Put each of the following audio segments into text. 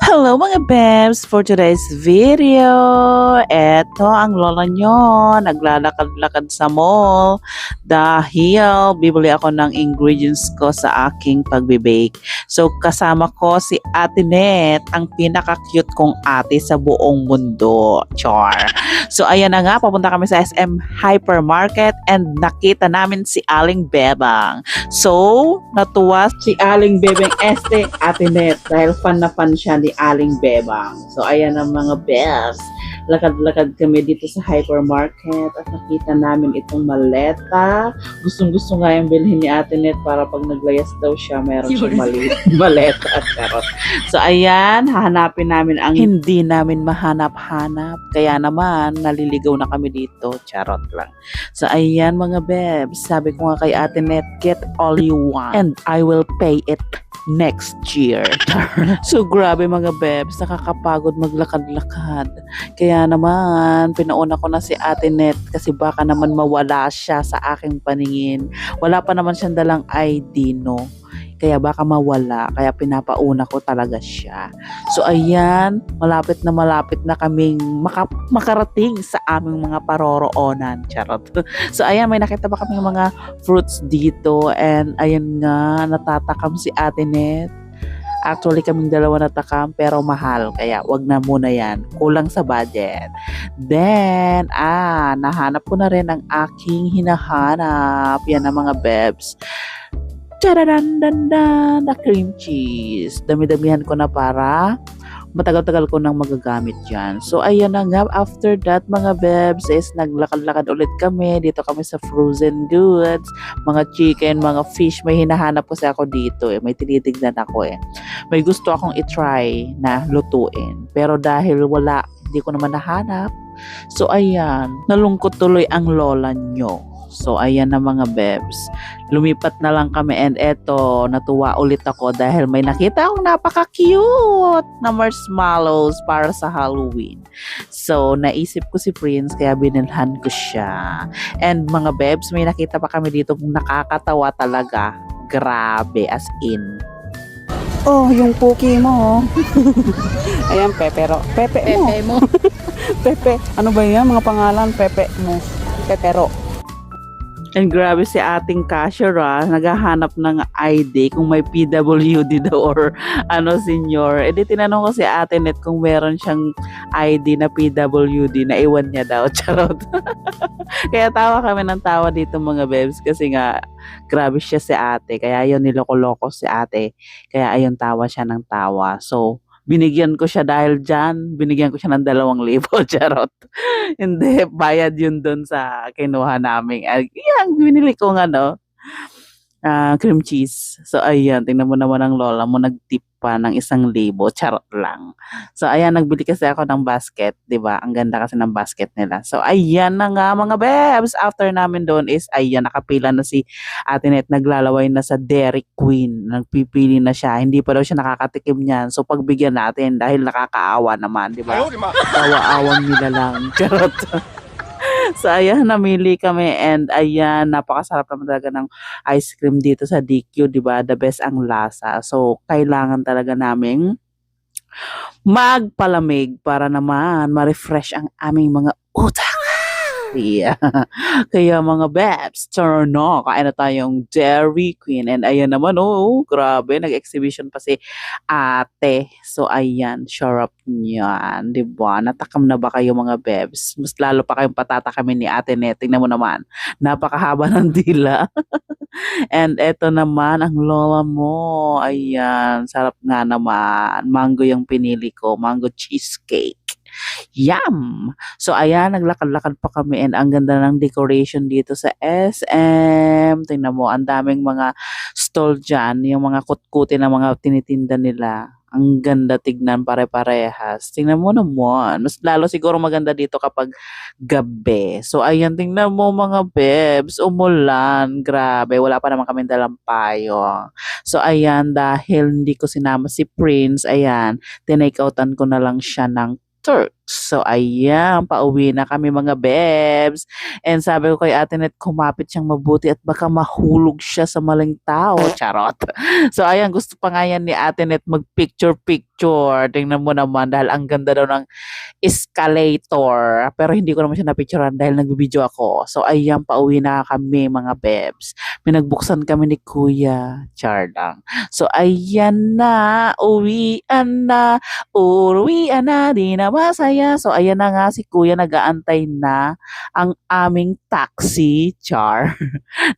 Hello mga Bebs! For today's video, eto ang lola nyo, naglalakad-lakad sa mall dahil bibili ako ng ingredients ko sa aking pagbe-bake. So kasama ko si Ate Net, ang pinaka-cute kong ate sa buong mundo. Char! So ayan na nga, papunta kami sa SM Hypermarket and nakita namin si Aling Bebang. So, natuwa si Aling Bebang Ate Net dahil fan na fan siya ni Aling Bebang. So, ayan ang mga best. Lakad-lakad kami dito sa hypermarket at nakita namin itong maleta. Gustong-gusto nga yung bilhin ni Ate Net para pag naglayas daw siya, meron siyang maleta at karot. So, ayan, hahanapin namin ang hindi namin mahanap-hanap. Kaya naman, naliligaw na kami dito. Charot lang. So, ayan mga bebs. Sabi ko nga kay Ate Net, get all you want and I will pay it next year. So grabe mga bebs, nakakapagod maglakad-lakad. Kaya naman, pinauna ko na si Ate Net kasi baka naman mawala siya sa aking paningin. Wala pa naman siyang dalang ID, no? Kaya baka mawala, kaya pinapauna ko talaga siya. So ayan, malapit na kaming makarating sa aming mga paroroonan. Charot. So ayan, may nakita pa kaming mga fruits dito and ayun nga, natatakam si Ate Net. Actually, kaming dalawa natakam pero mahal. Kaya wag na muna yan. Kulang sa budget. Then, nahanap ko na rin ang aking hinahanap. Yan ang mga bebs. Chararandandan, na cream cheese. Dami-damihan ko na para matagal-tagal ko nang magagamit yan. So, ayan na nga. After that, mga bebs, is naglakad-lakad ulit kami. Dito kami sa frozen goods. Mga chicken, mga fish. May hinahanap kasi ako dito. May tinitignan ako May gusto akong itry na lutuin. Pero dahil wala, hindi ko naman nahanap. So, ayan. Nalungkot tuloy ang lola nyo. So, ayan na mga bebs. Lumipat na lang kami and eto, natuwa ulit ako dahil may nakita akong napaka-cute na marshmallows para sa Halloween. So, naisip ko si Prince kaya binilhan ko siya. And mga bebs, may nakita pa kami dito kung nakakatawa talaga. Grabe, as in. Oh, yung cookie mo. Ayan, pepero. Pepe mo. Pepe. Ano ba yan? Mga pangalan, Pepe mo. Pepero. And grabe si ating cashier naghahanap ng ID kung may PWD daw or senior. E di tinanong ko si Ate Net kung meron siyang ID na PWD na iwan niya daw. Charot. Kaya tawa kami ng tawa dito mga bebs kasi nga grabe siya si ate. Kaya yun niloko-loko si ate. Kaya ayun tawa siya ng tawa. So, binigyan ko siya dahil dyan, binigyan ko siya ng 2,000. Charot. Hindi, bayad yun dun sa kinuha namin. Yan, binili ko nga, cream cheese. So, ayan, tingnan mo naman ang lola mo, nag-tip pa ng 1,000. Charot lang. So, ayan, nagbili kasi ako ng basket, di ba? Ang ganda kasi ng basket nila. So, ayan na nga mga bebs. After namin doon is, ayan, nakapila na si Ate Net, naglalaway na sa Dairy Queen. Nagpipili na siya. Hindi pa daw siya nakakatikim niyan. So, pagbigyan natin dahil nakakaawa naman, di ba? Tawa-awang nila lang. Charot. So, ayan, namili kami and ayan, napakasarap naman talaga ng ice cream dito sa DQ, di ba? The best ang lasa. So, kailangan talaga naming magpalamig para naman ma-refresh ang aming mga utang. Yeah. Kaya mga bebs, turn on. Kain na tayong Dairy Queen. And ayan naman, grabe. Nag-exhibition pa si ate. So, ayan, syrup niyan. Diba? Natakam na ba kayo mga bebs? Mas lalo pa kayong patatakamin ni Ate Net. Tingnan mo naman. Napakahaba ng dila. And eto naman, ang lola mo. Ayan, sarap nga naman. Mango yung pinili ko. Mango cheesecake. Yum! So, ayan, naglakad-lakad pa kami and ang ganda ng decoration dito sa SM. Tingnan mo, ang daming mga stall dyan, yung mga kutkuti na mga tinitinda nila. Ang ganda tignan, pare-parehas. Tingnan mo naman. Mas lalo siguro maganda dito kapag gabi. So, ayan, tingnan mo mga bebs. Umulan. Grabe. Wala pa naman kami dalang payong. So, ayan, dahil hindi ko sinama si Prince, ayan, tinake-outan ko na lang siya ng Turks. So, ayan, pauwi na kami mga bebs. And sabi ko kay Ate Net, kumapit siyang mabuti at baka mahulog siya sa maling tao. Charot. So, ayan, gusto pa nga yan ni Ate Net mag-picture-picture picture. Tingnan mo naman dahil ang ganda daw ng escalator. Pero hindi ko naman siya napicturean dahil nagbibideo ako. So, ayan, pauwi na kami mga bebs. Pinagbuksan kami ni Kuya. Char lang. So, ayan na. Uwian na. Uwian na. Di na masaya. So, ayan na nga si Kuya nag-aantay na ang aming taxi. Char.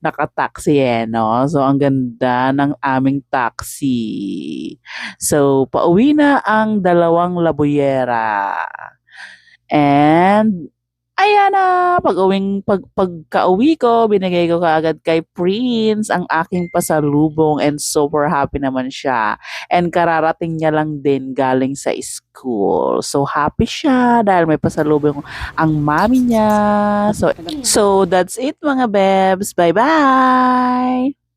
Naka-taxi no? So, ang ganda ng aming taxi. So, pauwi na ang dalawang labuyera. And, ayan na, pagka-uwi ko, binigay ko kaagad kay Prince ang aking pasalubong and super happy naman siya. And kararating niya lang din galing sa school. So, happy siya dahil may pasalubong ang mami niya. So that's it mga bebs. Bye-bye!